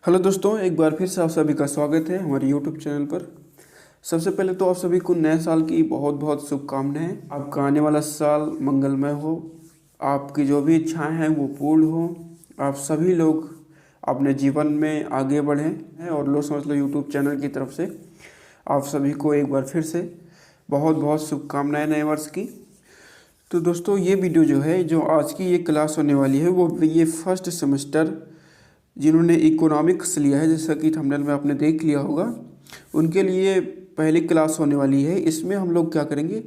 Hello दोस्तों, एक बार फिर से आप सभी का स्वागत है हमारे यूट्यूब चैनल पर। सबसे पहले तो आप सभी को नए साल की बहुत बहुत शुभकामनाएं। आपका आने वाला साल मंगलमय हो, आपकी जो भी इच्छाएं हैं वो पूर्ण हो, आप सभी लोग अपने जीवन में आगे बढ़ें हैं। और लो समझ लो यूट्यूब चैनल की तरफ से आप सभी को एक बार फिर से बहुत बहुत शुभकामनाएं नए वर्ष की। तो दोस्तों, ये वीडियो जो है, जो आज की ये क्लास होने वाली है, वो ये फर्स्ट सेमेस्टर जिन्होंने इकोनॉमिक्स लिया है, जैसा कि थंबनेल में आपने देख लिया होगा, उनके लिए पहली क्लास होने वाली है। इसमें हम लोग क्या करेंगे,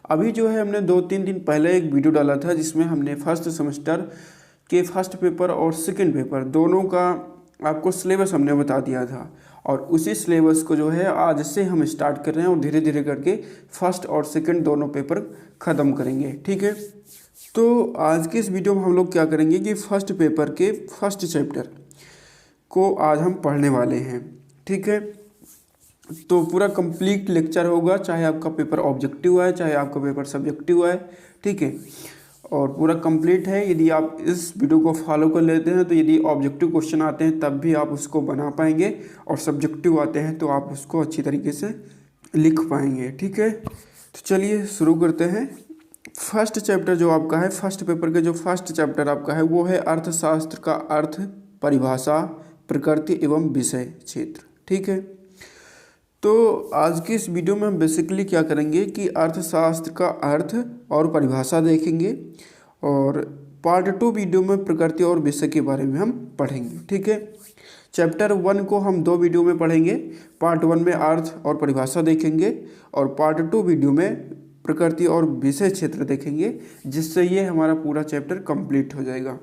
अभी जो है हमने 2-3 दिन पहले एक वीडियो डाला था जिसमें हमने फर्स्ट सेमेस्टर के फर्स्ट पेपर और सेकंड पेपर दोनों का आपको सिलेबस हमने बता दिया था। और उसी सिलेबस को जो है आज से हम स्टार्ट कर रहे हैं और धीरे धीरे करके फर्स्ट और सेकंड दोनों पेपर ख़त्म करेंगे। ठीक है, तो आज के इस वीडियो में हम लोग क्या करेंगे कि फर्स्ट पेपर के फर्स्ट चैप्टर को आज हम पढ़ने वाले हैं। ठीक है, तो पूरा कंप्लीट लेक्चर होगा, चाहे आपका पेपर ऑब्जेक्टिव है चाहे आपका पेपर सब्जेक्टिव है। ठीक है, और पूरा कंप्लीट है। यदि आप इस वीडियो को फॉलो कर लेते हैं तो यदि ऑब्जेक्टिव क्वेश्चन आते हैं तब भी आप उसको बना पाएंगे, और सब्जेक्टिव आते हैं तो आप उसको अच्छी तरीके से लिख पाएंगे। ठीक है, तो चलिए शुरू करते हैं। फर्स्ट चैप्टर जो आपका है, फर्स्ट पेपर के जो फर्स्ट चैप्टर आपका है वो है अर्थशास्त्र का अर्थ, परिभाषा, प्रकृति एवं विषय क्षेत्र। ठीक है, तो आज की इस वीडियो में हम बेसिकली क्या करेंगे कि अर्थशास्त्र का अर्थ और परिभाषा देखेंगे, और पार्ट 2 वीडियो में प्रकृति और विषय के बारे में हम पढ़ेंगे। ठीक है, चैप्टर 1 को हम 2 वीडियो में पढ़ेंगे। पार्ट 1 में अर्थ और परिभाषा देखेंगे, और पार्ट 2 वीडियो में प्रकृति और विषय क्षेत्र देखेंगे, जिससे ये हमारा पूरा चैप्टर कंप्लीट हो जाएगा।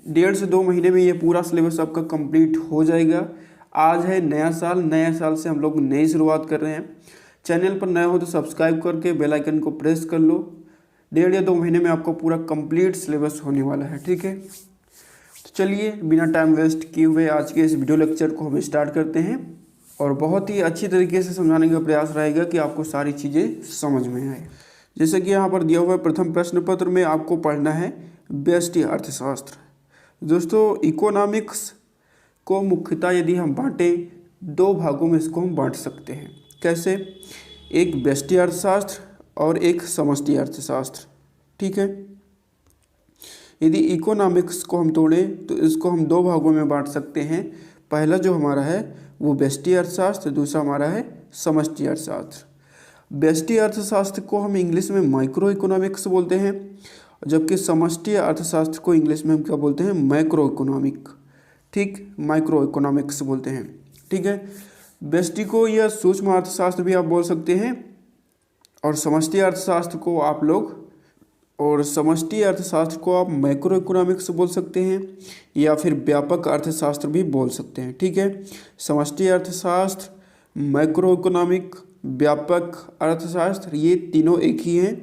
1.5 से 2 महीने में ये पूरा सिलेबस आपका कंप्लीट हो जाएगा। आज है नया साल, नया साल से हम लोग नई शुरुआत कर रहे हैं। चैनल पर नए हो तो सब्सक्राइब करके बेल आइकन को प्रेस कर लो। 1.5 या 2 महीने में आपको पूरा कंप्लीट सिलेबस होने वाला है। ठीक है, तो चलिए बिना टाइम वेस्ट किए हुए आज के इस वीडियो लेक्चर को हम स्टार्ट करते हैं, और बहुत ही अच्छी तरीके से समझाने का प्रयास रहेगा कि आपको सारी चीज़ें समझ में आए। जैसे कि यहाँ पर दिया हुआ है, प्रथम प्रश्न पत्र में आपको पढ़ना है व्यष्टि अर्थशास्त्र। दोस्तों, इकोनॉमिक्स को मुख्यतः यदि हम बांटें 2 भागों में इसको हम बांट सकते हैं। कैसे? एक व्यष्टि अर्थशास्त्र और एक समष्टि अर्थशास्त्र। ठीक है, यदि इकोनॉमिक्स को हम तोड़ें तो इसको हम 2 भागों में बांट सकते हैं। पहला जो हमारा है वो व्यष्टि अर्थशास्त्र, दूसरा हमारा है समष्टि अर्थशास्त्र। व्यष्टि अर्थशास्त्र को हम इंग्लिश में माइक्रो इकोनॉमिक्स बोलते हैं, जबकि समष्टि अर्थशास्त्र को इंग्लिश में हम क्या बोलते हैं? Macro economic. ठीक, माइक्रो इकोनॉमिक्स बोलते हैं। ठीक है, व्यष्टि को या सूक्ष्म अर्थशास्त्र भी आप बोल सकते हैं, और समष्टि अर्थशास्त्र को आप लोग समष्टि अर्थशास्त्र को आप मैक्रो इकोनॉमिक्स बोल सकते हैं, या फिर व्यापक अर्थशास्त्र भी बोल सकते हैं। ठीक है, समष्टि अर्थशास्त्र, मैक्रो इकोनॉमिक, व्यापक अर्थशास्त्र, ये तीनों एक ही हैं।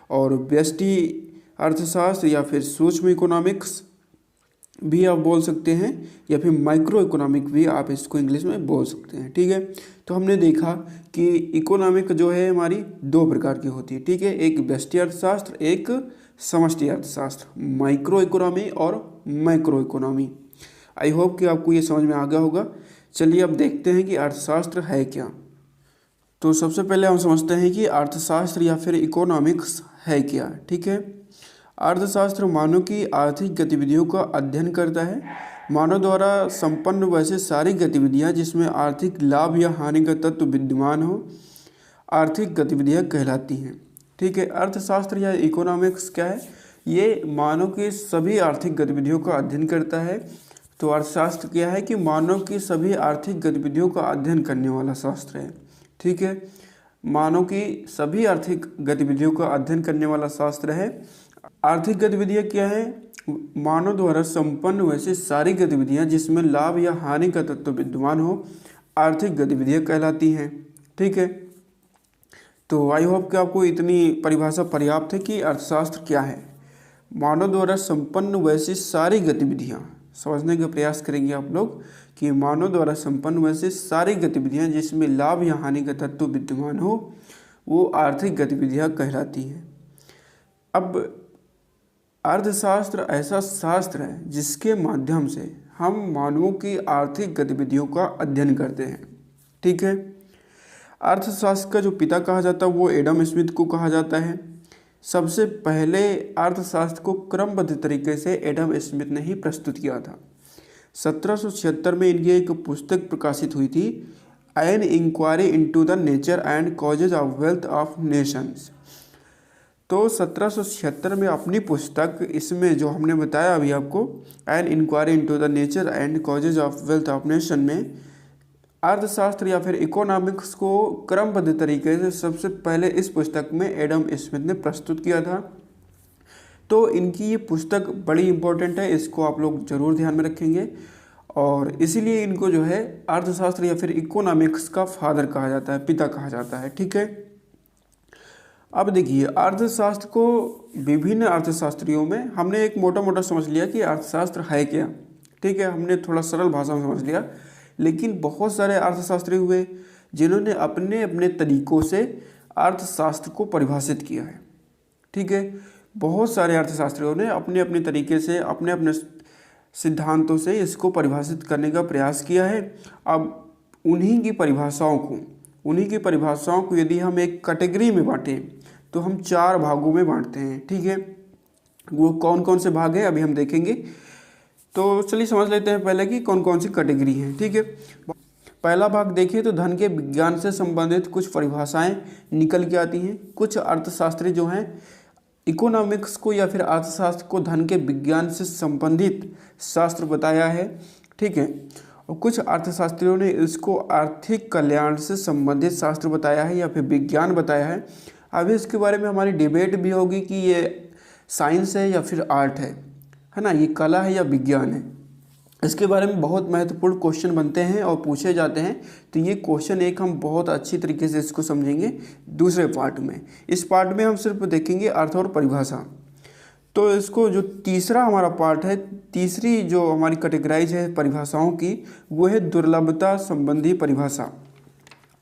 और व्यष्टि अर्थशास्त्र या फिर सूक्ष्म इकोनॉमिक्स भी आप बोल सकते हैं, या फिर माइक्रो इकोनॉमिक भी आप इसको इंग्लिश में बोल सकते हैं। ठीक है, तो हमने देखा कि इकोनॉमिक जो है हमारी 2 प्रकार की होती है। ठीक है, एक व्यष्टि अर्थशास्त्र, एक समष्टि अर्थशास्त्र, माइक्रो इकोनॉमी और मैक्रो इकोनॉमी। आई होप कि आपको ये समझ में आ गया होगा। चलिए अब देखते हैं कि अर्थशास्त्र है क्या। तो सबसे पहले हम समझते हैं कि अर्थशास्त्र या फिर इकोनॉमिक्स है क्या। ठीक है, अर्थशास्त्र मानव की आर्थिक गतिविधियों का अध्ययन करता है। मानव द्वारा संपन्न वैसे सारी गतिविधियां जिसमें आर्थिक लाभ या हानि का तत्व विद्यमान हो, आर्थिक गतिविधियां कहलाती हैं। ठीक है, अर्थशास्त्र या इकोनॉमिक्स क्या है? ये मानव की सभी आर्थिक गतिविधियों का अध्ययन करता है। तो अर्थशास्त्र क्या है कि मानव की सभी आर्थिक गतिविधियों का अध्ययन करने वाला शास्त्र है। ठीक है, मानव की सभी आर्थिक गतिविधियों का अध्ययन करने वाला शास्त्र है। आर्थिक गतिविधियाँ क्या है? मानव द्वारा संपन्न वैसे सारी गतिविधियाँ जिसमें लाभ या हानि का तत्व विद्यमान हो, आर्थिक गतिविधियाँ कहलाती हैं। ठीक है, तो आई होप कि आपको इतनी परिभाषा पर्याप्त है कि अर्थशास्त्र क्या है। मानव द्वारा संपन्न वैसी सारी गतिविधियाँ, समझने का प्रयास करेंगे आप लोग कि मानव द्वारा संपन्न वैसे सारी गतिविधियाँ जिसमें लाभ या हानि का तत्व विद्यमान हो, वो आर्थिक गतिविधियाँ कहलाती हैं। अब अर्थशास्त्र ऐसा शास्त्र है जिसके माध्यम से हम मानवों की आर्थिक गतिविधियों का अध्ययन करते हैं। ठीक है। अर्थशास्त्र का जो पिता कहा जाता है वो एडम स्मिथ को कहा जाता है। सबसे पहले अर्थशास्त्र को क्रमबद्ध तरीके से एडम स्मिथ ने ही प्रस्तुत किया था। 1776 में इनकी एक पुस्तक प्रकाशित हुई थी, an inquiry into the nature and causes of wealth of nations. तो 1776 में अपनी पुस्तक, इसमें जो हमने बताया अभी आपको, an inquiry into the nature and causes of wealth of nation में अर्थशास्त्र या फिर इकोनॉमिक्स को क्रमबद्ध तरीके से सबसे पहले इस पुस्तक में एडम स्मिथ ने प्रस्तुत किया था। तो इनकी ये पुस्तक बड़ी इंपॉर्टेंट है, इसको आप लोग जरूर ध्यान में रखेंगे और इसीलिए इनको जो है अर्थशास्त्र या फिर इकोनॉमिक्स का फादर कहा जाता है, पिता कहा जाता है। ठीक है। अब देखिए, अर्थशास्त्र को विभिन्न अर्थशास्त्रियों में हमने एक मोटा मोटा समझ लिया कि अर्थशास्त्र है क्या। ठीक है, हमने थोड़ा सरल भाषा में समझ लिया, लेकिन बहुत सारे अर्थशास्त्री हुए जिन्होंने अपने अपने तरीकों से अर्थशास्त्र को परिभाषित किया है। ठीक है, बहुत सारे अर्थशास्त्रियों ने अपने अपने तरीके से, अपने अपने सिद्धांतों से इसको परिभाषित करने का प्रयास किया है। अब उन्हीं की परिभाषाओं को यदि हम एक कैटेगरी में बांटें तो हम 4 भागों में बांटते हैं। ठीक है, वो कौन कौन से भाग हैं अभी हम देखेंगे। तो चलिए समझ लेते हैं पहले कि कौन कौन सी कैटेगरी हैं। ठीक है, पहला भाग देखिए तो धन के विज्ञान से संबंधित कुछ परिभाषाएं निकल के आती हैं। कुछ अर्थशास्त्री जो हैं इकोनॉमिक्स को या फिर अर्थशास्त्र को धन के विज्ञान से संबंधित शास्त्र बताया है। ठीक है, और कुछ अर्थशास्त्रियों ने इसको आर्थिक कल्याण से संबंधित शास्त्र बताया है या फिर विज्ञान बताया है। अभी इसके बारे में हमारी डिबेट भी होगी कि ये साइंस है या फिर आर्ट है ना, ये कला है या विज्ञान है। इसके बारे में बहुत महत्वपूर्ण क्वेश्चन बनते हैं और पूछे जाते हैं। तो ये क्वेश्चन एक हम बहुत अच्छी तरीके से इसको समझेंगे दूसरे पार्ट में। इस पार्ट में हम सिर्फ देखेंगे अर्थ और परिभाषा। तो इसको जो तीसरा हमारा पार्ट है, तीसरी जो हमारी कैटेगराइज है परिभाषाओं की, वो है दुर्लभता संबंधी परिभाषा।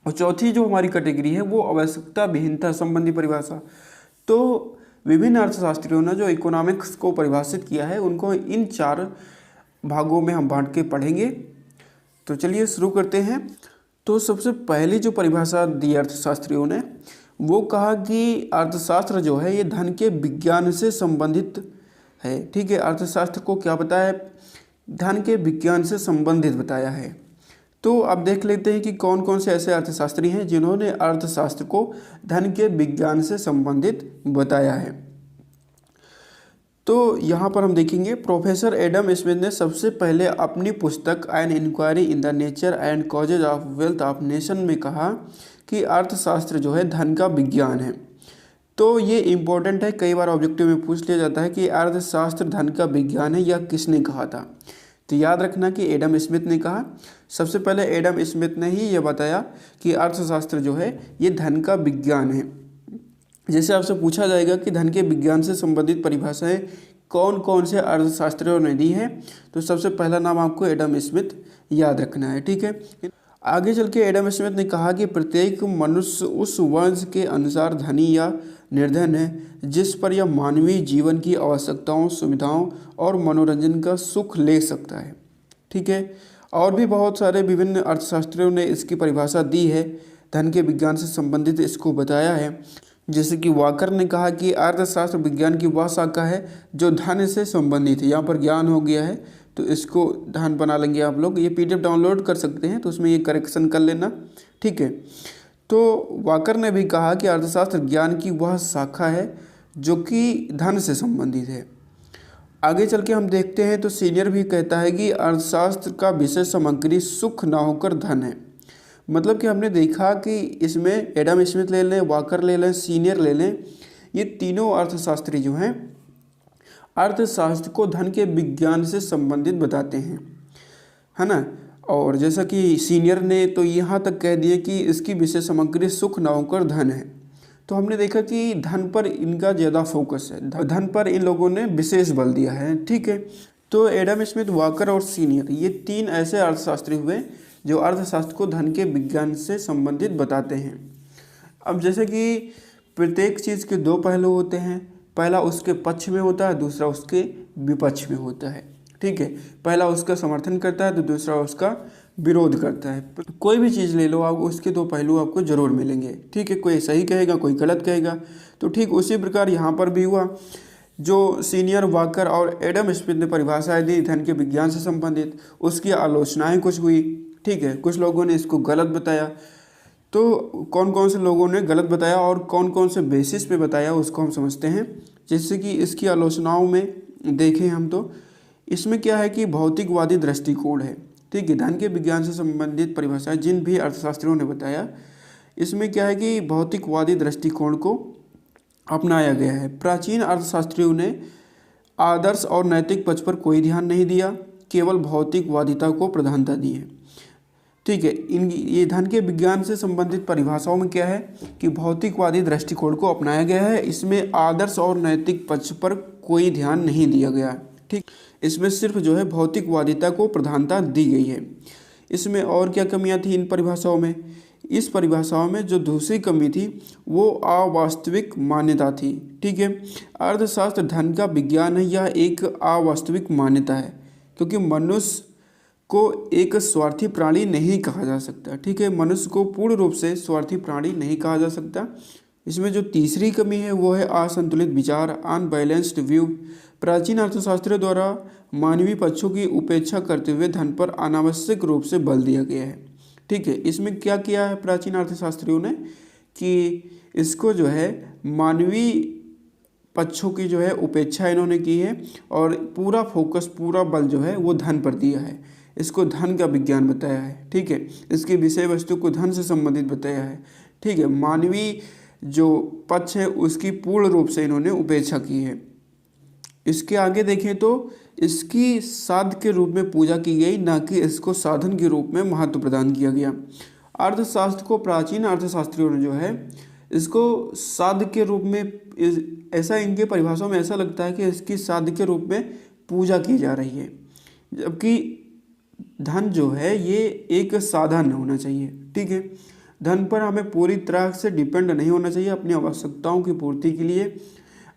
और चौथी जो हमारी कैटेगरी है वो आवश्यकता विहीनता संबंधी परिभाषा। तो विभिन्न अर्थशास्त्रियों ने जो इकोनॉमिक्स को परिभाषित किया है उनको इन 4 भागों में हम बांट के पढ़ेंगे। तो चलिए शुरू करते हैं। तो सबसे पहली जो परिभाषा दी अर्थशास्त्रियों ने वो कहा कि अर्थशास्त्र जो है ये धन के विज्ञान से संबंधित है। ठीक है, अर्थशास्त्र को क्या बताया, धन के विज्ञान से संबंधित बताया है। तो अब देख लेते हैं कि कौन कौन से ऐसे अर्थशास्त्री हैं जिन्होंने अर्थशास्त्र को धन के विज्ञान से संबंधित बताया है। तो यहाँ पर हम देखेंगे प्रोफेसर एडम स्मिथ ने सबसे पहले अपनी पुस्तक an inquiry in the nature and causes of wealth of nation में कहा कि अर्थशास्त्र जो है धन का विज्ञान है। तो ये इम्पोर्टेंट है, कई बार ऑब्जेक्टिव में पूछ लिया जाता है कि अर्थशास्त्र धन का विज्ञान है या किसने कहा था। तो याद रखना कि एडम स्मिथ ने कहा। सबसे पहले एडम स्मिथ ने ही ये बताया कि अर्थशास्त्र जो है ये धन का विज्ञान है। जैसे आपसे पूछा जाएगा कि धन के विज्ञान से संबंधित परिभाषाएं कौन कौन से अर्थशास्त्रियों ने दी है, तो सबसे पहला नाम आपको एडम स्मिथ याद रखना है। ठीक है, आगे चल के एडम स्मिथ ने कहा कि प्रत्येक मनुष्य उस वंश के अनुसार धनी या निर्धन है जिस पर यह मानवीय जीवन की आवश्यकताओं, सुविधाओं और मनोरंजन का सुख ले सकता है। ठीक है, और भी बहुत सारे विभिन्न अर्थशास्त्रियों ने इसकी परिभाषा दी है, धन के विज्ञान से संबंधित इसको बताया है। जैसे कि वाकर ने कहा कि अर्थशास्त्र विज्ञान की वह शाखा है जो धन से संबंधित है। यहाँ पर ज्ञान हो गया है तो इसको धन बना लेंगे आप लोग। ये PDF डाउनलोड कर सकते हैं तो उसमें ये करेक्शन कर लेना। ठीक है, तो वाकर ने भी कहा कि अर्थशास्त्र ज्ञान की वह शाखा है जो कि धन से संबंधित है। आगे चल के हम देखते हैं तो सीनियर भी कहता है कि अर्थशास्त्र का विषय सामग्री सुख ना होकर धन है। मतलब कि हमने देखा कि इसमें एडम स्मिथ ले लें, वाकर ले लें, सीनियर ले लें, ये तीनों अर्थशास्त्री जो हैं अर्थशास्त्र को धन के विज्ञान से संबंधित बताते हैं, है ना। और जैसा कि सीनियर ने तो यहाँ तक कह दिए कि इसकी विषय सामग्री सुख ना होकर धन है। तो हमने देखा कि धन पर इनका ज़्यादा फोकस है, धन पर इन लोगों ने विशेष बल दिया है। ठीक है, तो एडम स्मिथ, वाकर और सीनियर ये 3 ऐसे अर्थशास्त्री हुए जो अर्थशास्त्र को धन के विज्ञान से संबंधित बताते हैं। अब जैसे कि प्रत्येक चीज़ के 2 पहलू होते हैं, पहला उसके पक्ष में होता है, दूसरा उसके विपक्ष में होता है। ठीक है, पहला उसका समर्थन करता है तो दूसरा उसका विरोध करता है। कोई भी चीज़ ले लो आप, उसके दो पहलू आपको जरूर मिलेंगे। ठीक है, कोई सही कहेगा, कोई गलत कहेगा। तो ठीक उसी प्रकार यहाँ पर भी हुआ। जो सीनियर वाकर और एडम स्मिथ ने परिभाषाएं दी धन के विज्ञान से संबंधित, उसकी आलोचनाएं कुछ हुई। ठीक है, कुछ लोगों ने इसको गलत बताया। तो कौन कौन से लोगों ने गलत बताया और कौन कौन से बेसिस पे बताया उसको हम समझते हैं। जैसे कि इसकी आलोचनाओं में देखें हम तो इसमें क्या है कि भौतिकवादी दृष्टिकोण है। ठीक है, धन के विज्ञान से संबंधित परिभाषाएं जिन भी अर्थशास्त्रियों ने बताया, इसमें क्या है कि भौतिकवादी दृष्टिकोण को अपनाया गया है। प्राचीन अर्थशास्त्रियों ने आदर्श और नैतिक पक्ष पर कोई ध्यान नहीं दिया, केवल भौतिकवादिता को प्रधानता दी है। ठीक है, ये धन के विज्ञान से संबंधित परिभाषाओं में क्या है कि भौतिकवादी दृष्टिकोण को अपनाया गया है। इसमें आदर्श और नैतिक पक्ष पर कोई ध्यान नहीं दिया गया। ठीक, इसमें सिर्फ जो है भौतिकवादिता को प्रधानता दी गई है। इसमें और क्या कमियां थी इन परिभाषाओं में? इस परिभाषाओं में जो दूसरी कमी थी वो अवास्तविक मान्यता थी। ठीक है, अर्थशास्त्र धन का विज्ञान है, यह एक अवास्तविक मान्यता है क्योंकि मनुष्य को एक स्वार्थी प्राणी नहीं कहा जा सकता। ठीक है, मनुष्य को पूर्ण रूप से स्वार्थी प्राणी नहीं कहा जा सकता। इसमें जो तीसरी कमी है वो है असंतुलित विचार, अनबैलेंस्ड व्यू। प्राचीन अर्थशास्त्रियों द्वारा मानवीय पक्षों की उपेक्षा करते हुए धन पर अनावश्यक रूप से बल दिया गया है। ठीक है, इसमें क्या किया है प्राचीन अर्थशास्त्रियों ने कि इसको जो है मानवीय पक्षों की जो है उपेक्षा इन्होंने की है और पूरा फोकस, पूरा बल जो है वो धन पर दिया है। इसको धन का विज्ञान बताया है। ठीक है, इसकी विषय वस्तु को धन से संबंधित बताया है। ठीक है, मानवीय जो पक्ष है उसकी पूर्ण रूप से इन्होंने उपेक्षा की है। इसके आगे देखें तो इसकी साध के रूप में पूजा की गई, ना कि इसको साधन के रूप में महत्व प्रदान किया गया। अर्थशास्त्र को प्राचीन अर्थशास्त्रियों ने जो है इसको साध के रूप में, ऐसा इनके परिभाषाओं में ऐसा लगता है कि इसकी साध के रूप में पूजा की जा रही है, जबकि धन जो है ये एक साधन होना चाहिए। ठीक है, धन पर हमें पूरी तरह से डिपेंड नहीं होना चाहिए। अपनी आवश्यकताओं की पूर्ति के लिए,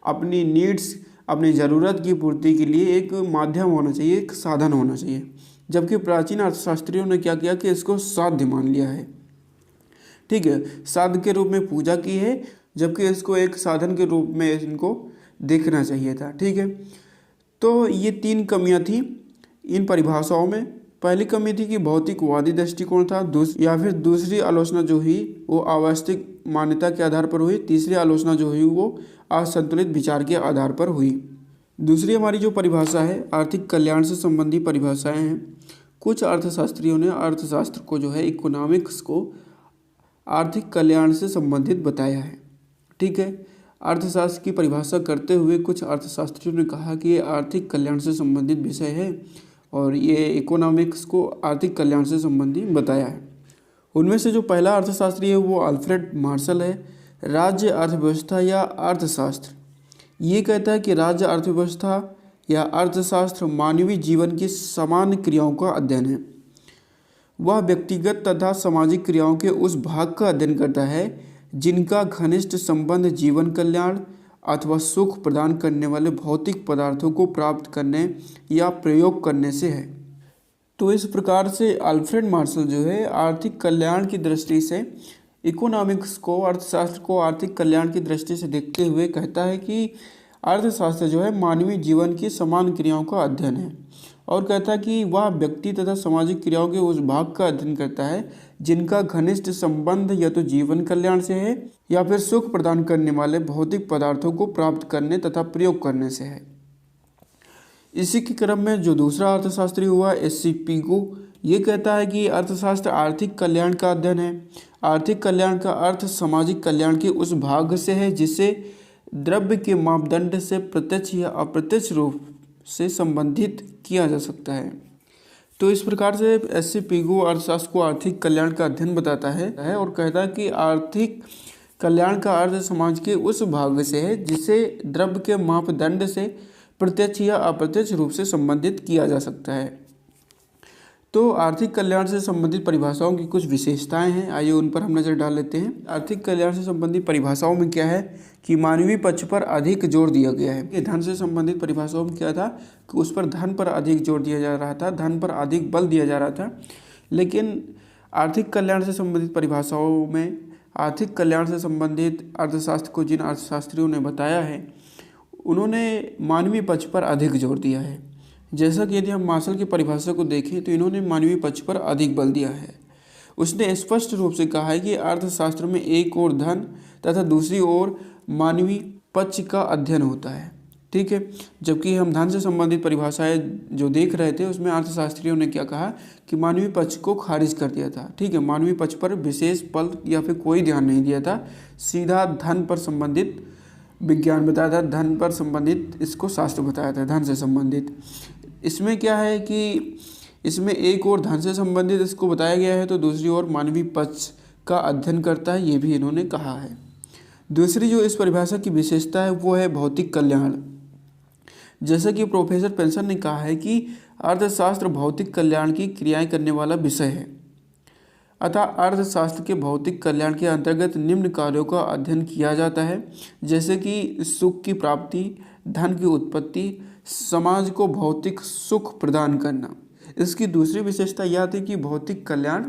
अपनी नीड्स, अपनी ज़रूरत की पूर्ति के लिए एक माध्यम होना चाहिए, एक साधन होना चाहिए। जबकि प्राचीन अर्थशास्त्रियों ने क्या किया कि इसको साध्य मान लिया है। ठीक है, साध्य के रूप में पूजा की है, जबकि इसको एक साधन के रूप में इनको देखना चाहिए था। ठीक है, तो ये तीन कमियां थी इन परिभाषाओं में। पहली कमी थी कि भौतिकवादी दृष्टिकोण था, या फिर दूसरी आलोचना जो हुई वो अवास्तविक मान्यता के आधार पर हुई। तीसरी आलोचना जो हुई वो असंतुलित विचार के आधार पर हुई। दूसरी हमारी जो परिभाषा है आर्थिक कल्याण से संबंधी परिभाषाएं हैं। कुछ अर्थशास्त्रियों ने अर्थशास्त्र को जो है इकोनॉमिक्स को आर्थिक कल्याण से संबंधित बताया है। ठीक है, अर्थशास्त्र की परिभाषा करते हुए कुछ अर्थशास्त्रियों ने कहा कि ये आर्थिक कल्याण से संबंधित विषय है और ये इकोनॉमिक्स को आर्थिक कल्याण से संबंधित बताया है। उनमें से जो पहला अर्थशास्त्री है वो अल्फ्रेड मार्शल है। राज्य अर्थव्यवस्था या अर्थशास्त्र ये कहता है कि राज्य अर्थव्यवस्था या अर्थशास्त्र मानवीय जीवन की समान क्रियाओं का अध्ययन है। वह व्यक्तिगत तथा सामाजिक क्रियाओं के उस भाग का अध्ययन करता है जिनका घनिष्ठ संबंध जीवन कल्याण अथवा सुख प्रदान करने वाले भौतिक पदार्थों को प्राप्त करने या प्रयोग करने से है। तो इस प्रकार से अल्फ्रेड मार्शल जो है आर्थिक कल्याण की दृष्टि से इकोनॉमिक्स को, अर्थशास्त्र को आर्थिक कल्याण की दृष्टि से देखते हुए कहता है कि अर्थशास्त्र जो है मानवीय जीवन की समान क्रियाओं का अध्ययन है और कहता है कि वह व्यक्ति तथा सामाजिक क्रियाओं के उस भाग का अध्ययन करता है जिनका घनिष्ठ संबंध या तो जीवन कल्याण से है या फिर सुख प्रदान करने वाले भौतिक पदार्थों को प्राप्त करने तथा प्रयोग करने से है। इसी के क्रम में जो दूसरा अर्थशास्त्री हुआ एस.सी. पिगो, ये कहता है कि अर्थशास्त्र आर्थिक कल्याण का अध्ययन है। आर्थिक कल्याण का अर्थ सामाजिक कल्याण के उस भाग से है जिसे द्रव्य के मापदंड से प्रत्यक्ष या अप्रत्यक्ष रूप से संबंधित किया जा सकता है। तो इस प्रकार से एस.सी. पिगो अर्थशास्त्र को आर्थिक कल्याण का अध्ययन बताता है और कहता है कि आर्थिक कल्याण का अर्थ समाज के उस भाग से है जिसे द्रव्य के मापदंड से प्रत्यक्ष या अप्रत्यक्ष रूप से संबंधित किया जा सकता है। तो आर्थिक कल्याण से संबंधित परिभाषाओं की कुछ विशेषताएं हैं, आइए उन पर हम नज़र डाल लेते हैं। आर्थिक कल्याण से संबंधित परिभाषाओं में क्या है कि मानवीय पक्ष पर अधिक जोर दिया गया है। धन से संबंधित परिभाषाओं में क्या था कि उस पर धन पर अधिक जोर दिया जा रहा था, धन पर अधिक बल दिया जा रहा था। लेकिन आर्थिक कल्याण से संबंधित परिभाषाओं में आर्थिक कल्याण से संबंधित अर्थशास्त्र को जिन अर्थशास्त्रियों ने बताया है उन्होंने मानवीय पक्ष पर अधिक जोर दिया है। जैसा कि यदि हम मार्शल की परिभाषा को देखें तो इन्होंने मानवीय पक्ष पर अधिक बल दिया है। उसने स्पष्ट रूप से कहा है कि अर्थशास्त्र में एक ओर धन तथा दूसरी ओर मानवीय पक्ष का अध्ययन होता है, ठीक है। जबकि हम धन से संबंधित परिभाषाएं जो देख रहे थे उसमें अर्थशास्त्रियों ने क्या कहा कि मानवीय पक्ष को खारिज कर दिया था, ठीक है। मानवीय पक्ष पर विशेष बल या फिर कोई ध्यान नहीं दिया था, सीधा धन पर संबंधित विज्ञान बताया था, धन पर संबंधित इसको शास्त्र बताया था, धन से संबंधित। इसमें क्या है कि इसमें एक और धन से संबंधित इसको बताया गया है तो दूसरी ओर मानवीय पक्ष का अध्ययन करता है, ये भी इन्होंने कहा है। दूसरी जो इस परिभाषा की विशेषता है वो है भौतिक कल्याण। जैसा कि प्रोफेसर पेंसन ने कहा है कि अर्थशास्त्र भौतिक कल्याण की क्रियाएं करने वाला विषय है, अतः अर्थशास्त्र के भौतिक कल्याण के अंतर्गत निम्न कार्यों का अध्ययन किया जाता है, जैसे कि सुख की प्राप्ति, धन की उत्पत्ति, समाज को भौतिक सुख प्रदान करना। इसकी दूसरी विशेषता यह थी कि भौतिक कल्याण,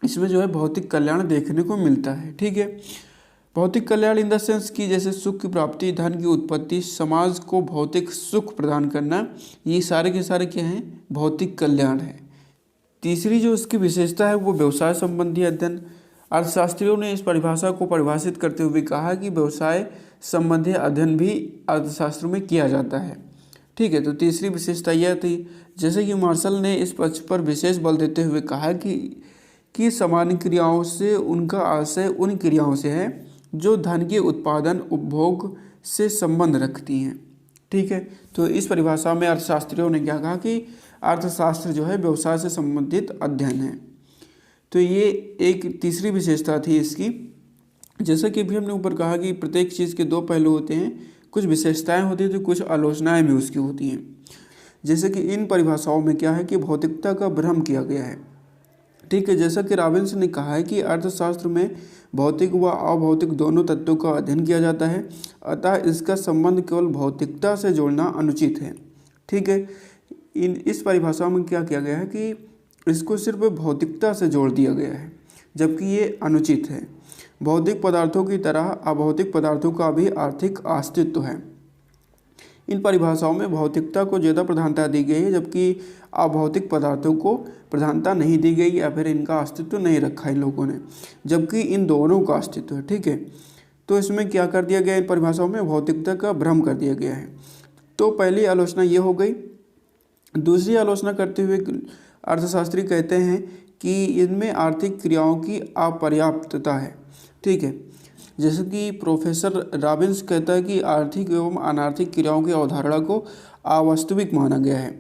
इसमें जो है भौतिक कल्याण देखने को मिलता है, ठीक है। भौतिक कल्याण इन द सेंस की जैसे सुख की प्राप्ति, धन की उत्पत्ति, समाज को भौतिक सुख प्रदान करना, ये सारे के सारे क्या हैं, भौतिक कल्याण है। तीसरी जो इसकी विशेषता है वो व्यवसाय संबंधी अध्ययन। अर्थशास्त्रियों ने इस परिभाषा को परिभाषित करते हुए कहा कि व्यवसाय संबंधी अध्ययन भी अर्थशास्त्र में किया जाता है, ठीक है। तो तीसरी विशेषता यह थी, जैसे कि मार्शल ने इस पक्ष पर विशेष बल देते हुए कहा कि सामान्य क्रियाओं से उनका आशय उन क्रियाओं से है जो धन के उत्पादन उपभोग से संबंध रखती हैं, ठीक है। तो इस परिभाषा में अर्थशास्त्रियों ने क्या कहा कि अर्थशास्त्र जो है व्यवसाय से संबंधित अध्ययन है। तो ये एक तीसरी विशेषता थी इसकी। जैसा कि भी हमने ऊपर कहा कि प्रत्येक चीज़ के दो पहलू होते हैं, कुछ विशेषताएं होती हैं तो कुछ आलोचनाएं भी उसकी होती हैं। जैसे कि इन परिभाषाओं में क्या है कि भौतिकता का भ्रम किया गया है, ठीक है। जैसा कि रॉबिन्स ने कहा है कि अर्थशास्त्र में भौतिक व अभौतिक दोनों तत्वों का अध्ययन किया जाता है, अतः इसका संबंध केवल भौतिकता से जोड़ना अनुचित है, ठीक है। इस परिभाषा में क्या किया गया है कि इसको सिर्फ भौतिकता से जोड़ दिया गया है, जबकि ये अनुचित है। भौतिक पदार्थों की तरह अभौतिक पदार्थों का भी आर्थिक अस्तित्व है। इन परिभाषाओं में भौतिकता को ज़्यादा प्रधानता दी गई है, जबकि अभौतिक पदार्थों को प्रधानता नहीं दी गई या फिर इनका अस्तित्व नहीं रखा इन लोगों ने, जबकि इन दोनों का अस्तित्व है, ठीक है। तो इसमें क्या कर दिया गया, इन परिभाषाओं में भौतिकता का भ्रम कर दिया गया है। तो पहली आलोचना ये हो गई। दूसरी आलोचना करते हुए अर्थशास्त्री कहते हैं कि इनमें आर्थिक क्रियाओं की अपर्याप्तता है, ठीक है। जैसे कि प्रोफेसर रॉबिन्स कहता है कि आर्थिक एवं अनार्थिक क्रियाओं की अवधारणा को अवास्तविक माना गया है।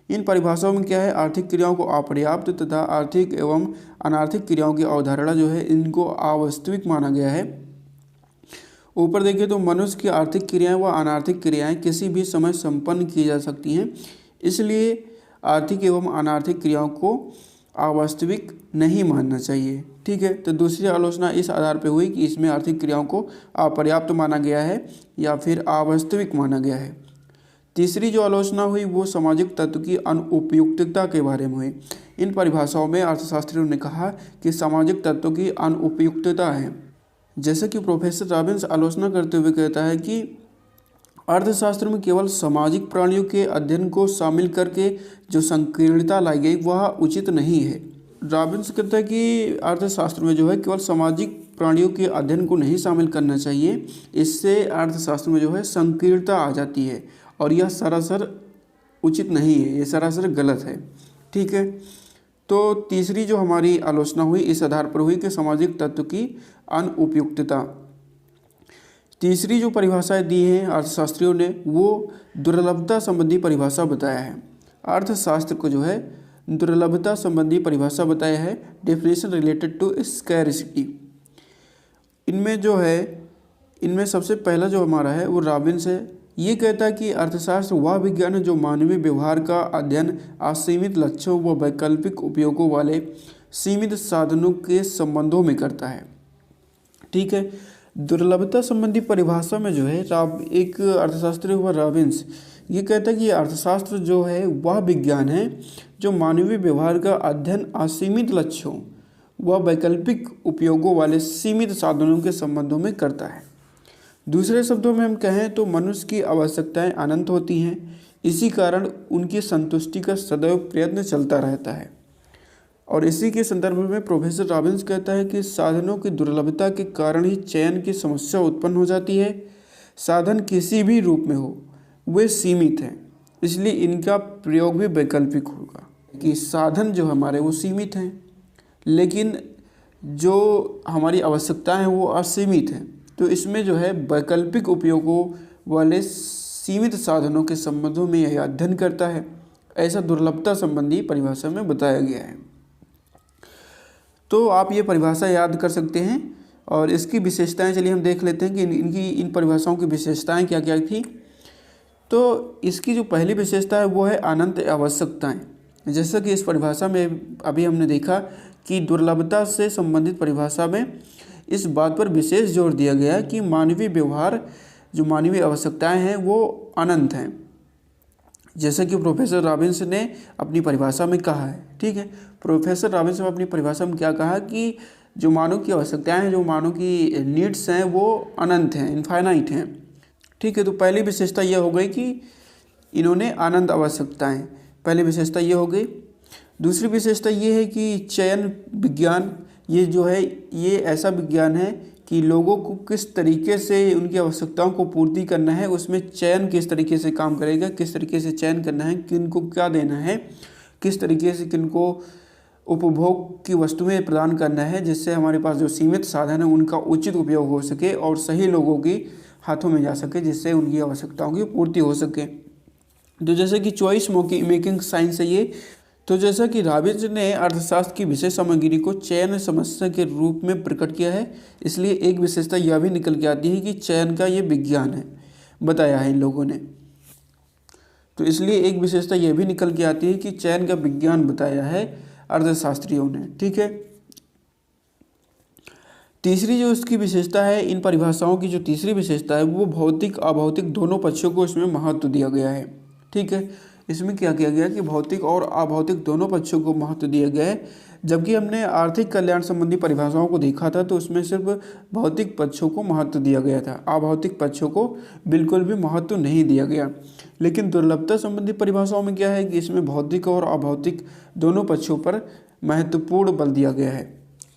इन परिभाषाओं में क्या है, आर्थिक क्रियाओं को अपर्याप्त तथा आर्थिक एवं अनार्थिक क्रियाओं की अवधारणा जो है इनको अवास्तविक माना गया है। ऊपर देखिए तो मनुष्य की आर्थिक क्रियाएं व अनार्थिक क्रियाएं किसी भी समय संपन्न की जा सकती हैं, इसलिए आर्थिक एवं अनार्थिक क्रियाओं को अवास्तविक नहीं मानना चाहिए, ठीक है। तो दूसरी आलोचना इस आधार पर हुई कि इसमें आर्थिक क्रियाओं को अपर्याप्त माना गया है या फिर अवास्तविक माना गया है। तीसरी जो आलोचना हुई वो सामाजिक तत्व की अनुपयुक्तता के बारे में हुई। इन परिभाषाओं में अर्थशास्त्रियों ने कहा कि सामाजिक तत्वों की अनुपयुक्तता है। जैसे कि प्रोफेसर रॉबिन्स आलोचना करते हुए कहता है कि अर्थशास्त्र में केवल सामाजिक प्राणियों के अध्ययन को शामिल करके जो संकीर्णता लाई गई वह उचित नहीं है। रॉबिन्स कहता है कि अर्थशास्त्र में जो है केवल सामाजिक प्राणियों के अध्ययन को नहीं शामिल करना चाहिए, इससे अर्थशास्त्र में जो है संकीर्णता आ जाती है और यह सरासर उचित नहीं है, ये सरासर गलत है, ठीक है। तो तीसरी जो हमारी आलोचना हुई इस आधार पर हुई कि सामाजिक तत्व की अनुपयुक्तता। तीसरी जो परिभाषाएं दी हैं अर्थशास्त्रियों ने वो दुर्लभता संबंधी परिभाषा बताया है। अर्थशास्त्र को जो है दुर्लभता संबंधी परिभाषा बताया है, डेफिनेशन रिलेटेड टू स्कैरसिटी। इनमें जो है इनमें सबसे पहला जो हमारा है वो रॉबिन्स है। ये कहता है कि अर्थशास्त्र वह विज्ञान है जो मानवीय व्यवहार का अध्ययन असीमित लक्ष्यों व वैकल्पिक उपयोगों वाले सीमित साधनों के संबंधों में करता है। ठीक है, दुर्लभता संबंधी परिभाषा में जो है एक अर्थशास्त्री हुआ रॉबिन्स, ये कहता है कि अर्थशास्त्र जो है वह विज्ञान है जो मानवीय व्यवहार का अध्ययन असीमित लक्ष्यों व वैकल्पिक उपयोगों वाले सीमित साधनों के संबंधों में करता है। दूसरे शब्दों में हम कहें तो मनुष्य की आवश्यकताएं अनंत होती हैं, इसी कारण उनकी संतुष्टि का सदैव प्रयत्न चलता रहता है। और इसी के संदर्भ में प्रोफेसर रॉबिन्स कहता है कि साधनों की दुर्लभता के कारण ही चयन की समस्या उत्पन्न हो जाती है। साधन किसी भी रूप में हो वे सीमित हैं, इसलिए इनका प्रयोग भी वैकल्पिक होगा। कि साधन जो हमारे वो सीमित हैं, लेकिन जो हमारी आवश्यकताएं हैं वो असीमित हैं, तो इसमें जो है वैकल्पिक उपयोगों वाले सीमित साधनों के संबंधों में यह अध्ययन करता है। ऐसा दुर्लभता संबंधी परिभाषा में बताया गया है। तो आप ये परिभाषा याद कर सकते हैं और इसकी विशेषताएं चलिए हम देख लेते हैं कि इन परिभाषाओं की विशेषताएं क्या क्या थी। तो इसकी जो पहली विशेषता है वो है अनंत आवश्यकताएं। जैसा कि इस परिभाषा में अभी हमने देखा कि दुर्लभता से संबंधित परिभाषा में इस बात पर विशेष जोर दिया गया कि मानवीय व्यवहार जो मानवीय आवश्यकताएं हैं वो अनंत हैं, जैसा कि प्रोफेसर रॉबिन्स ने अपनी परिभाषा में कहा है। ठीक है, प्रोफेसर रॉबिन्स ने अपनी परिभाषा में क्या कहा कि जो मानव की आवश्यकताएं हैं, जो मानव की नीड्स हैं वो अनंत हैं, इनफाइनाइट हैं। ठीक है, तो पहली विशेषता यह हो गई कि इन्होंने अनंत आवश्यकताएं, पहली विशेषता ये हो गई। दूसरी विशेषता ये है कि चयन विज्ञान ये जो है ये ऐसा विज्ञान है कि लोगों को किस तरीके से उनकी आवश्यकताओं को पूर्ति करना है, उसमें चयन किस तरीके से काम करेगा, किस तरीके से चयन करना है, किन को क्या देना है, किस तरीके से किन को उपभोग की वस्तुएं प्रदान करना है, जिससे हमारे पास जो सीमित साधन है उनका उचित उपयोग हो सके और सही लोगों के हाथों में जा सके, जिससे उनकी आवश्यकताओं की पूर्ति हो सके। तो जैसे कि चॉइस मेकिंग साइंस है ये। तो जैसा कि रॉबिन्स ने अर्थशास्त्र की विषय सामग्री को चयन समस्या के रूप में प्रकट किया है, इसलिए एक विशेषता यह भी निकल के आती है कि चयन का ये विज्ञान है, बताया है इन लोगों ने। तो इसलिए एक विशेषता यह भी निकल के आती है कि चयन का विज्ञान बताया है अर्थशास्त्रियों ने। ठीक है, तीसरी जो इसकी विशेषता है, इन परिभाषाओं की जो तीसरी विशेषता है वो भौतिक अभौतिक दोनों पक्षों को इसमें महत्व दिया गया है। ठीक है, इसमें क्या किया गया कि भौतिक और अभौतिक दोनों पक्षों को महत्व दिया गया है। जबकि हमने आर्थिक कल्याण संबंधी परिभाषाओं को देखा था तो उसमें सिर्फ भौतिक पक्षों को महत्व दिया गया था, अभौतिक पक्षों को बिल्कुल भी महत्व नहीं दिया गया। लेकिन दुर्लभता संबंधी परिभाषाओं में क्या है कि इसमें भौतिक और अभौतिक दोनों पक्षों पर महत्वपूर्ण बल दिया गया है।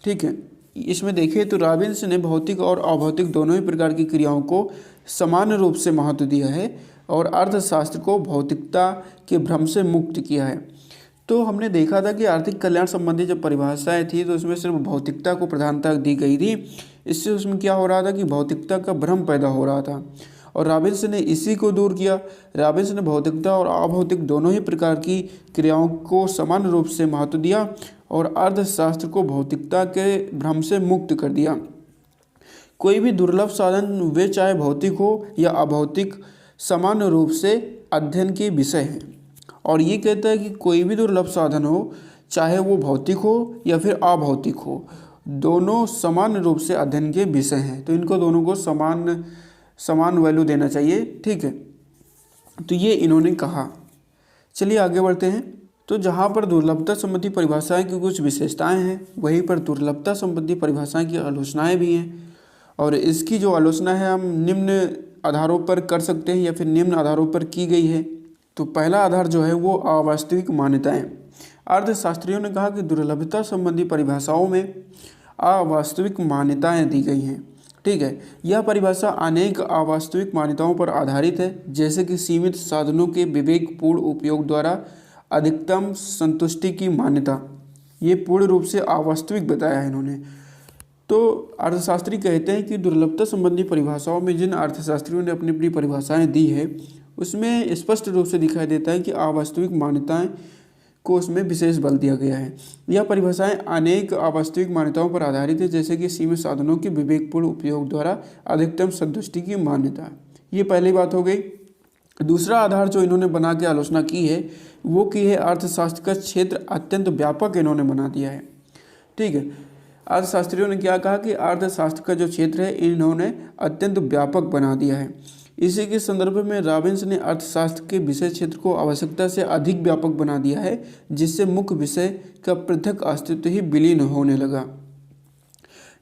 ठीक है, इसमें देखिए तो रॉबिन्स ने भौतिक और अभौतिक दोनों ही प्रकार की क्रियाओं को समान रूप से महत्व दिया है और अर्थशास्त्र को भौतिकता के भ्रम से मुक्त किया है। तो हमने देखा था कि आर्थिक कल्याण संबंधी जब परिभाषाएं थी तो उसमें सिर्फ भौतिकता को प्रधानता दी गई थी। इससे उसमें क्या हो रहा था कि भौतिकता का भ्रम पैदा हो रहा था और रॉबिन्स ने इसी को दूर किया। रॉबिन्स ने भौतिकता और अभौतिक दोनों ही प्रकार की क्रियाओं को समान रूप से महत्व दिया और अर्थशास्त्र को भौतिकता के भ्रम से मुक्त कर दिया। कोई भी दुर्लभ साधन वे चाहे भौतिक हो या अभौतिक समान रूप से अध्ययन के विषय हैं। और ये कहता है कि कोई भी दुर्लभ साधन हो, चाहे वो भौतिक हो या फिर अभौतिक हो, दोनों समान रूप से अध्ययन के विषय हैं। तो इनको दोनों को समान वैल्यू देना चाहिए। ठीक है, तो ये इन्होंने कहा। चलिए आगे बढ़ते हैं। तो जहाँ पर दुर्लभता संबंधी परिभाषाएं की कुछ विशेषताएं हैं, वहीं पर दुर्लभता संबंधी परिभाषाएं की आलोचनाएं भी हैं। और इसकी जो आलोचना है हम निम्न आधारों पर कर सकते हैं या फिर निम्न आधारों पर की गई है। तो पहला आधार जो है वो अवास्तविक मान्यताएं। अर्थशास्त्रियों ने कहा कि दुर्लभता संबंधी परिभाषाओं में अवास्तविक मान्यताएं दी गई हैं। ठीक है, यह परिभाषा अनेक अवास्तविक मान्यताओं पर आधारित है, जैसे कि सीमित साधनों के विवेकपूर्ण उपयोग द्वारा अधिकतम संतुष्टि की मान्यता। ये पूर्ण रूप से अवास्तविक बताया है इन्होंने। तो अर्थशास्त्री कहते हैं कि दुर्लभता संबंधी परिभाषाओं में जिन अर्थशास्त्रियों ने अपनी अपनी परिभाषाएं दी है उसमें स्पष्ट रूप से दिखाई देता है कि अवास्तविक मान्यताएं को उसमें विशेष बल दिया गया है। यह परिभाषाएं अनेक अवास्तविक मान्यताओं पर आधारित है, जैसे कि सीमित साधनों के विवेकपूर्ण उपयोग द्वारा अधिकतम संतुष्टि की मान्यता। ये पहली बात हो गई। दूसरा आधार जो इन्होंने बना के आलोचना की है वो की है अर्थशास्त्र का क्षेत्र अत्यंत व्यापक इन्होंने बना दिया है। ठीक है, अर्थशास्त्रियों ने क्या कहा कि अर्थशास्त्र का जो क्षेत्र है इन्होंने अत्यंत व्यापक बना दिया है। इसी के संदर्भ में रॉबिन्स ने अर्थशास्त्र के विषय क्षेत्र को आवश्यकता से अधिक व्यापक बना दिया है, जिससे मुख्य विषय का पृथक अस्तित्व ही विलीन होने लगा।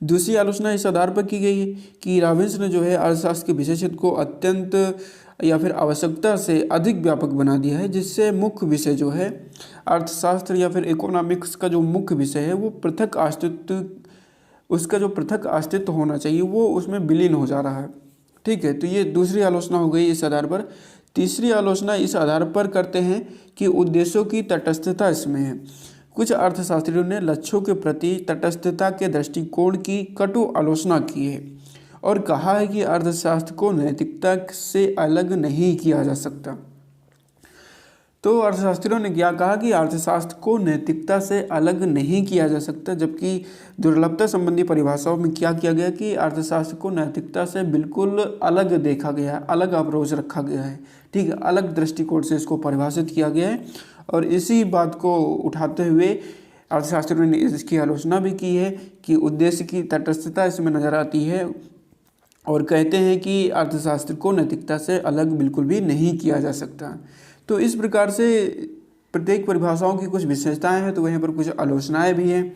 दूसरी आलोचना इस आधार पर की गई है कि रॉबिन्स ने जो है अर्थशास्त्र के विषय क्षेत्र को अत्यंत या फिर आवश्यकता से अधिक व्यापक बना दिया है, जिससे मुख्य विषय जो है अर्थशास्त्र या फिर इकोनॉमिक्स का जो मुख्य विषय है वो पृथक अस्तित्व, उसका जो पृथक अस्तित्व होना चाहिए वो उसमें विलीन हो जा रहा है। ठीक है, तो ये दूसरी आलोचना हो गई इस आधार पर। तीसरी आलोचना इस आधार पर करते हैं कि उद्देश्यों की तटस्थता इसमें है। कुछ अर्थशास्त्रियों ने लक्ष्यों के प्रति तटस्थता के दृष्टिकोण की कटु आलोचना की है और कहा है कि अर्थशास्त्र को नैतिकता से अलग नहीं किया जा सकता। तो अर्थशास्त्रियों ने क्या कहा कि अर्थशास्त्र को नैतिकता से अलग नहीं किया जा सकता, जबकि दुर्लभता संबंधी परिभाषाओं में क्या किया गया कि अर्थशास्त्र को नैतिकता से बिल्कुल अलग देखा गया है, अलग अप्रोच रखा गया है। ठीक है, अलग दृष्टिकोण से इसको परिभाषित किया गया है और इसी बात को उठाते हुए अर्थशास्त्रियों ने इसकी आलोचना भी की है कि उद्देश्य की तटस्थता इसमें नज़र आती है और कहते हैं कि अर्थशास्त्र को नैतिकता से अलग बिल्कुल भी नहीं किया जा सकता। तो इस प्रकार से प्रत्येक परिभाषाओं की कुछ विशेषताएं हैं तो वहीं पर कुछ आलोचनाएं भी हैं।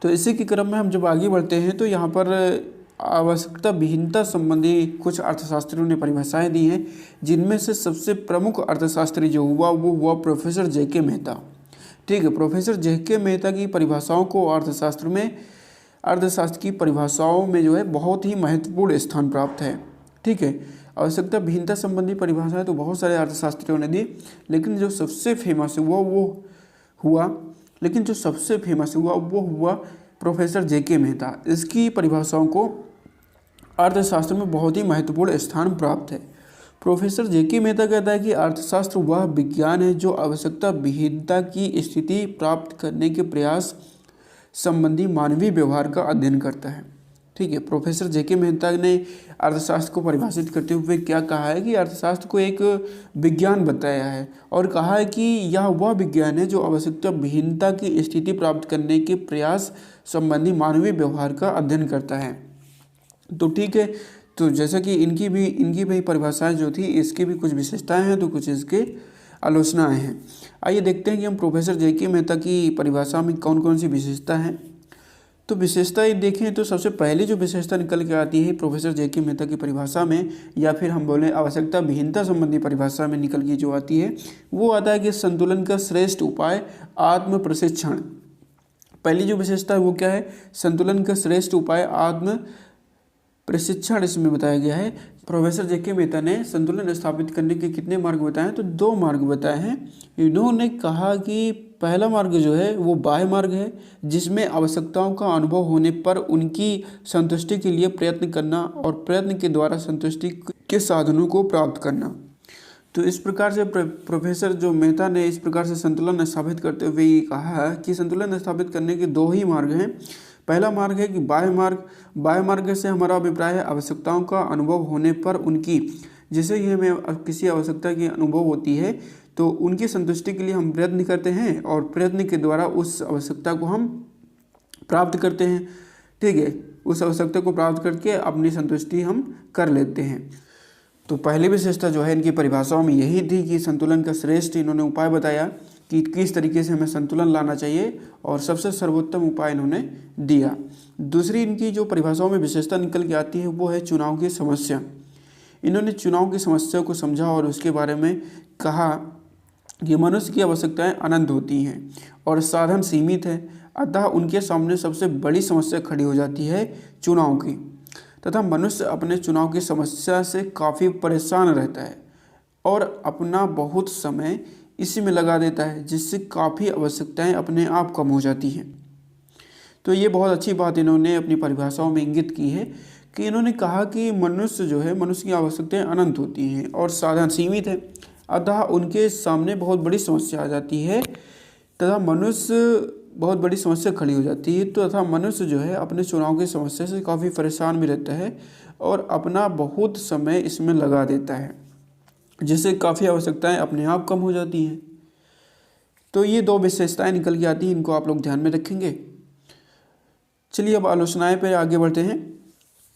तो इसी के क्रम में हम जब आगे बढ़ते हैं तो यहाँ पर आवश्यकता विहीनता संबंधी कुछ अर्थशास्त्रियों ने परिभाषाएं दी हैं, जिनमें से सबसे प्रमुख अर्थशास्त्री जो हुआ वो हुआ प्रोफेसर जे.के. मेहता। ठीक है, प्रोफेसर जे.के. मेहता की परिभाषाओं को अर्थशास्त्र की परिभाषाओं में जो है बहुत ही महत्वपूर्ण स्थान प्राप्त है। ठीक है, आवश्यकता विहीनता संबंधी परिभाषाएं तो बहुत सारे अर्थशास्त्रियों ने दी, लेकिन जो सबसे फेमस हुआ वो हुआ प्रोफेसर जे.के. मेहता। इसकी परिभाषाओं को अर्थशास्त्र में बहुत ही महत्वपूर्ण स्थान प्राप्त है। Professor JK. मेहता कहता है कि अर्थशास्त्र वह विज्ञान है जो आवश्यकता विहीनता की स्थिति प्राप्त करने के प्रयास संबंधी मानवीय व्यवहार का अध्ययन करता है। ठीक है, प्रोफेसर जे.के. मेहता ने अर्थशास्त्र को परिभाषित करते हुए क्या कहा है कि अर्थशास्त्र को एक विज्ञान बताया है और कहा है कि यह वह विज्ञान है जो आवश्यकता विहीनता की स्थिति प्राप्त करने के प्रयास संबंधी मानवीय व्यवहार का अध्ययन करता है। तो ठीक है, तो जैसा कि इनकी भी परिभाषाएं जो थी इसकी भी कुछ विशेषताएं हैं तो कुछ इसके आलोचनाएं हैं। आइए देखते हैं कि हम प्रोफेसर जे.के. मेहता की परिभाषा में कौन कौन सी विशेषता हैं। तो विशेषताएं देखें तो सबसे पहली जो विशेषता निकल के आती है प्रोफेसर जे.के. मेहता की परिभाषा में, या फिर हम बोलें आवश्यकता विहीनता संबंधी परिभाषा में निकल के जो आती है वो आता है कि संतुलन का श्रेष्ठ उपाय आत्म प्रशिक्षण। पहली जो विशेषता है वो क्या है, संतुलन का श्रेष्ठ उपाय आत्म प्रशिक्षण इसमें बताया गया है। Professor JK. मेहता ने संतुलन स्थापित करने के कितने मार्ग बताए हैं, तो 2 मार्ग बताए हैं। इन्होंने कहा कि पहला मार्ग जो है वो बाह्य मार्ग है, जिसमें आवश्यकताओं का अनुभव होने पर उनकी संतुष्टि के लिए प्रयत्न करना और प्रयत्न के द्वारा संतुष्टि के साधनों को प्राप्त करना। तो इस प्रकार से प्रोफेसर जो मेहता ने इस प्रकार से संतुलन स्थापित करते हुए ये कहा कि संतुलन स्थापित करने के 2 ही मार्ग हैं। पहला मार्ग है कि बाह्य मार्ग से हमारा अभिप्राय है आवश्यकताओं का अनुभव होने पर उनकी, जैसे ही हमें किसी आवश्यकता की अनुभव होती है तो उनकी संतुष्टि के लिए हम प्रयत्न करते हैं और प्रयत्न के द्वारा उस आवश्यकता को हम प्राप्त करते हैं। ठीक है, उस आवश्यकता को प्राप्त करके अपनी संतुष्टि हम कर लेते हैं। तो पहली विशेषता जो है इनकी परिभाषाओं में यही थी कि संतुलन का श्रेष्ठ इन्होंने उपाय बताया कि किस तरीके से हमें संतुलन लाना चाहिए और सबसे सर्वोत्तम उपाय इन्होंने दिया। दूसरी इनकी जो परिभाषाओं में विशेषता निकल के आती है वो है चुनाव की समस्या। इन्होंने चुनाव की समस्या को समझा और उसके बारे में कहा कि मनुष्य की आवश्यकताएं अनंत होती हैं और साधन सीमित है, अतः उनके सामने सबसे बड़ी समस्या खड़ी हो जाती है चुनाव की, तथा मनुष्य अपने चुनाव की समस्या से काफ़ी परेशान रहता है और अपना बहुत समय इसी में लगा देता है, जिससे काफ़ी आवश्यकताएं अपने आप कम हो जाती हैं। तो ये बहुत अच्छी बात इन्होंने अपनी परिभाषाओं में इंगित की है कि इन्होंने कहा कि मनुष्य की आवश्यकताएं अनंत होती हैं और साधन सीमित है, अतः उनके सामने बहुत बड़ी समस्या आ जाती है तथा बहुत बड़ी समस्या खड़ी हो जाती है। तो तथा मनुष्य जो है अपने चुनाव की समस्या से काफ़ी परेशान भी रहता है और अपना बहुत समय इसमें लगा देता है। जिससे काफ़ी आवश्यकताएं अपने आप कम हो जाती हैं। तो ये दो विशेषताएं निकल के आती हैं, इनको आप लोग ध्यान में रखेंगे। चलिए अब आलोचनाएं पे आगे बढ़ते हैं।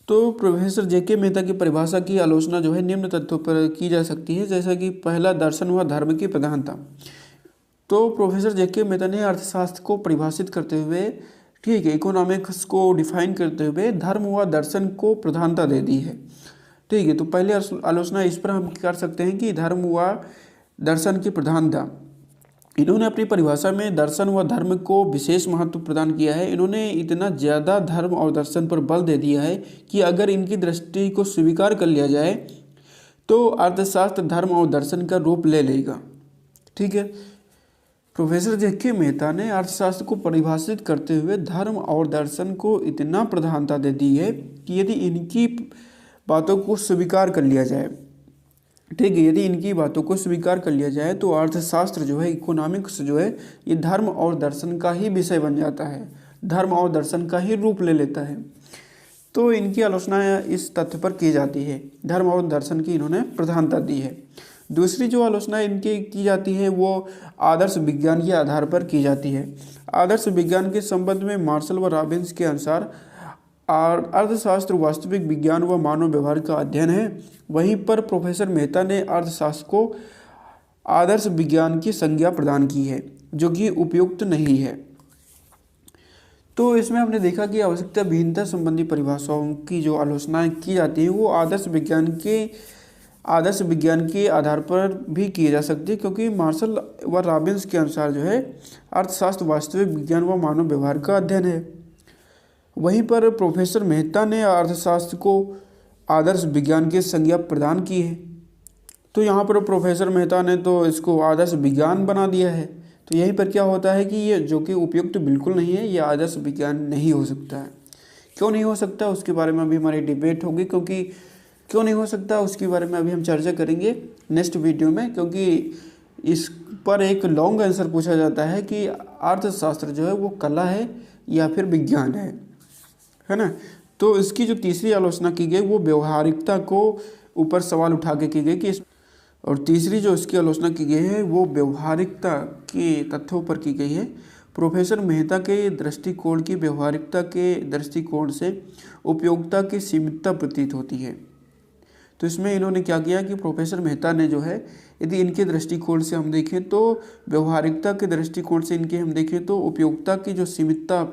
तो प्रोफेसर जेके मेहता की परिभाषा की आलोचना जो है निम्न तथ्यों पर की जा सकती है, जैसा कि पहला, दर्शन व धर्म की प्रधानता। तो प्रोफेसर जेके मेहता ने अर्थशास्त्र को परिभाषित करते हुए, ठीक है, इकोनॉमिक्स को डिफाइन करते हुए धर्म व दर्शन को प्रधानता दे दी है। ठीक है, तो पहले आलोचना इस पर हम कर सकते हैं कि धर्म व दर्शन की प्रधानता। इन्होंने अपनी परिभाषा में दर्शन व धर्म को विशेष महत्व प्रदान किया है। इन्होंने इतना ज़्यादा धर्म और दर्शन पर बल दे दिया है कि अगर इनकी दृष्टि को स्वीकार कर लिया जाए तो अर्थशास्त्र धर्म और दर्शन का रूप ले लेगा। ठीक है, प्रोफेसर जेके मेहता ने अर्थशास्त्र को परिभाषित करते हुए धर्म और दर्शन को इतना प्रधानता दे दी है कि यदि इनकी बातों को स्वीकार कर लिया जाए, ठीक है, यदि इनकी बातों को स्वीकार कर लिया जाए तो अर्थशास्त्र जो है, इकोनॉमिक्स जो है, ये धर्म और दर्शन का ही विषय बन जाता है, धर्म और दर्शन का ही रूप ले लेता है। तो इनकी आलोचना इस तथ्य पर की जाती है, धर्म और दर्शन की इन्होंने प्रधानता दी है। दूसरी जो आलोचना इनकी की जाती है वो आदर्श विज्ञान के आधार पर की जाती है। आदर्श विज्ञान के संबंध में मार्शल व रॉबिन्स के अनुसार अर्थशास्त्र वास्तविक विज्ञान व मानव व्यवहार का अध्ययन है। वहीं पर प्रोफेसर मेहता ने अर्थशास्त्र को आदर्श विज्ञान की संज्ञा प्रदान की है, जो कि उपयुक्त नहीं है। तो इसमें हमने देखा कि आवश्यकता विहीनता संबंधी परिभाषाओं की जो आलोचनाएं की जाती है वो आदर्श विज्ञान के आधार पर भी की जा सकती है, क्योंकि मार्शल व रॉबिन्स के अनुसार जो है अर्थशास्त्र वास्तविक विज्ञान व मानव व्यवहार का अध्ययन है। वहीं पर प्रोफेसर मेहता ने अर्थशास्त्र को आदर्श विज्ञान की संज्ञा प्रदान की है। तो यहाँ पर प्रोफेसर मेहता ने तो इसको आदर्श विज्ञान बना दिया है। तो यहीं पर क्या होता है कि ये जो कि उपयुक्त बिल्कुल नहीं है, ये आदर्श विज्ञान नहीं हो सकता है। क्यों नहीं हो सकता उसके बारे में अभी हमारी डिबेट होगी, क्योंकि क्यों नहीं हो सकता उसके बारे में अभी हम चर्चा करेंगे नेक्स्ट वीडियो में, क्योंकि इस पर एक लॉन्ग आंसर पूछा जाता है कि अर्थशास्त्र जो है वो कला है या फिर विज्ञान है ना। तो इसकी जो तीसरी आलोचना की गई वो व्यवहारिकता को ऊपर सवाल उठा के की गई कि और तीसरी जो इसकी आलोचना की गई है वो व्यवहारिकता के तथ्यों पर की गई है। प्रोफेसर मेहता के दृष्टिकोण की व्यवहारिकता के दृष्टिकोण से उपयोगिता की सीमितता प्रतीत होती है। तो इसमें इन्होंने क्या किया कि प्रोफेसर मेहता ने जो है, यदि इनके दृष्टिकोण से हम देखें तो व्यवहारिकता के दृष्टिकोण से इनके हम देखें तो उपयोगिता की जो सीमितता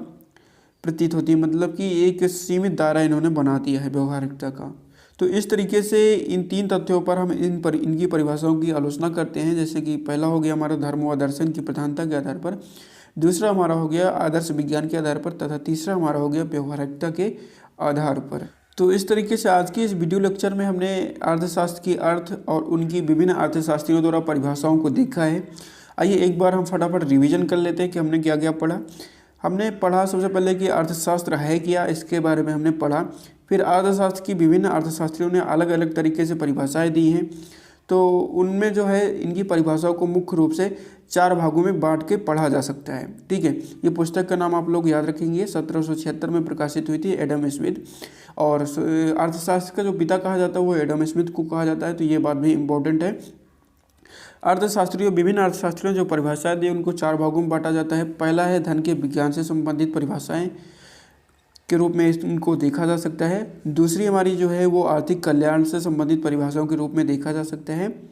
प्रतीत होती है, मतलब कि एक सीमित दायरा इन्होंने बना दिया है व्यवहारिकता का। तो इस तरीके से इन तीन तथ्यों पर हम इनकी परिभाषाओं की आलोचना करते हैं। जैसे कि पहला हो गया हमारा धर्म व दर्शन की प्रधानता के आधार पर, दूसरा हमारा हो गया आदर्श विज्ञान के आधार पर, तथा तीसरा हमारा हो गया व्यवहारिकता के आधार पर। तो इस तरीके से आज की इस वीडियो लेक्चर में हमने अर्थशास्त्र की अर्थ और उनकी विभिन्न अर्थशास्त्रियों द्वारा परिभाषाओं को देखा है। आइए एक बार हम फटाफट रिवीजन कर लेते हैं कि हमने क्या क्या पढ़ा। हमने पढ़ा सबसे पहले कि अर्थशास्त्र है क्या, इसके बारे में हमने पढ़ा। फिर अर्थशास्त्र की विभिन्न अर्थशास्त्रियों ने अलग अलग तरीके से परिभाषाएं दी हैं। तो उनमें जो है इनकी परिभाषाओं को मुख्य रूप से 4 भागों में बांट के पढ़ा जा सकता है। ठीक है, ये पुस्तक का नाम आप लोग याद रखेंगे, 1776 में प्रकाशित हुई थी, एडम स्मिथ। और अर्थशास्त्र का जो पिता कहा जाता है वो एडम स्मिथ को कहा जाता है, तो ये बात भी इम्पोर्टेंट है। विभिन्न अर्थशास्त्रियों जो परिभाषाएं दी उनको 4 भागों में बांटा जाता है। पहला है धन के विज्ञान से संबंधित परिभाषाएं के रूप में इनको देखा जा सकता है। दूसरी हमारी जो है वो आर्थिक कल्याण से संबंधित परिभाषाओं के रूप में देखा जा सकता है।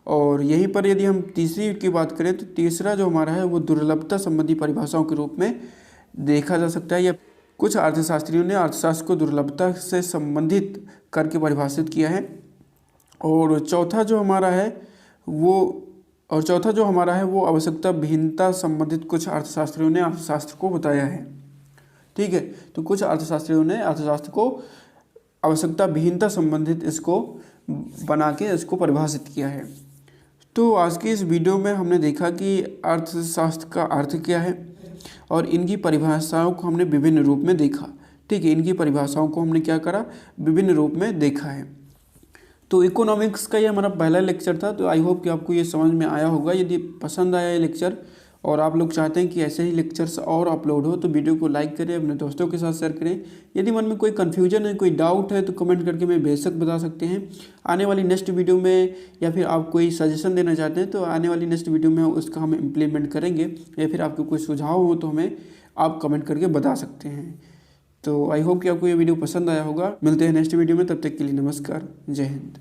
और यहीं पर यदि हम तीसरी की बात करें तो तीसरा जो हमारा है वो दुर्लभता संबंधी परिभाषाओं के रूप में देखा जा सकता है। या कुछ अर्थशास्त्रियों ने अर्थशास्त्र को दुर्लभता से संबंधित करके परिभाषित किया है। और चौथा जो हमारा है वो आवश्यकता विहीनता संबंधित कुछ अर्थशास्त्रियों ने अर्थशास्त्र को बताया है। ठीक है, तो कुछ अर्थशास्त्रियों ने अर्थशास्त्र को आवश्यकता विहीनता संबंधित इसको बना के इसको परिभाषित किया है। तो आज की इस वीडियो में हमने देखा कि अर्थशास्त्र का अर्थ क्या है और इनकी परिभाषाओं को हमने विभिन्न रूप में देखा। ठीक है, इनकी परिभाषाओं को हमने क्या करा, विभिन्न रूप में देखा है। तो इकोनॉमिक्स का ये हमारा पहला लेक्चर था। तो आई होप कि आपको ये समझ में आया होगा। यदि पसंद आया ये लेक्चर और आप लोग चाहते हैं कि ऐसे ही लेक्चर्स और अपलोड हो तो वीडियो को लाइक करें, अपने दोस्तों के साथ शेयर करें। यदि मन में कोई कन्फ्यूजन है, कोई डाउट है तो कमेंट करके मैं बेशक बता सकते हैं। आने वाली नेक्स्ट वीडियो में या फिर आप कोई सजेशन देना चाहते हैं तो आने वाली नेक्स्ट वीडियो में उसका हम इम्प्लीमेंट करेंगे, या फिर आपके कोई सुझाव हो तो हमें आप कमेंट करके बता सकते हैं। तो आई होप कि आपको ये वीडियो पसंद आया होगा। मिलते हैं नेक्स्ट वीडियो में, तब तक के लिए नमस्कार, जय हिंद।